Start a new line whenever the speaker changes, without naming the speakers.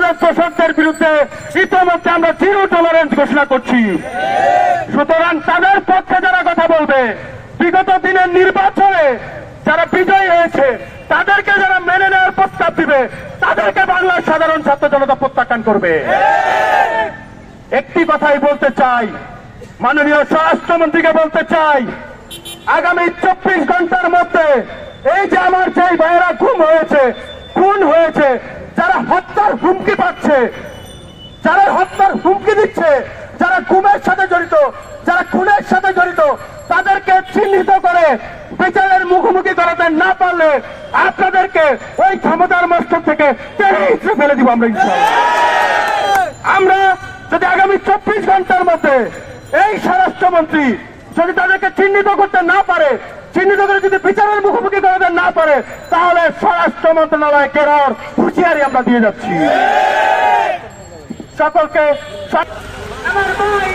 ফ্যাসিবাদের দোষকদের বিরুদ্ধে ইতিমধ্যে আমরা জিরো টলারেন্স ঘোষণা করছি। সুতরাং তাদের পক্ষে যারা কথা বলবে, বিগত দিনের নির্বাচনে যারা বিজয়ী হয়েছে তাদেরকে যারা মেনে নেওয়ার প্রস্তাব দিবে, তাদেরকে বাংলার সাধারণ ছাত্র জনতা প্রত্যাখ্যান করবে। একটি কথাই বলতে চাই, মাননীয় স্বরাষ্ট্রমন্ত্রীকে বলতে চাই, আগামী 24 ঘন্টার মধ্যে এই যে আমার যেই ভাইয়েরা খুন হয়েছে, যারা হত্যার হুমকি পাচ্ছে, যারা হত্যার হুমকি দিচ্ছে, যারা গুমের সাথে জড়িত, যারা খুনের সাথে জড়িত, তাদেরকে চিহ্নিত করে বিচারের মুখোমুখি করাতে না পারলে আপনাদেরকে ওই ক্ষমতার মস্তক থেকে টেনে হিচড়ে ফেলে দিব আমরা ইনশাআল্লাহ। আমরা যদি আগামী 24 ঘন্টার মধ্যে এই স্বরাষ্ট্রমন্ত্রী যদি তাদেরকে চিহ্নিত করতে না পারে, চিহ্নিত করে যদি বিচারের মুখোমুখি করাতে না পারে, তাহলে স্বরাষ্ট্র মন্ত্রণালয় কেরার হুঁশিয়ারি আমরা দিয়ে যাচ্ছি সকলকে।
আমার ভাই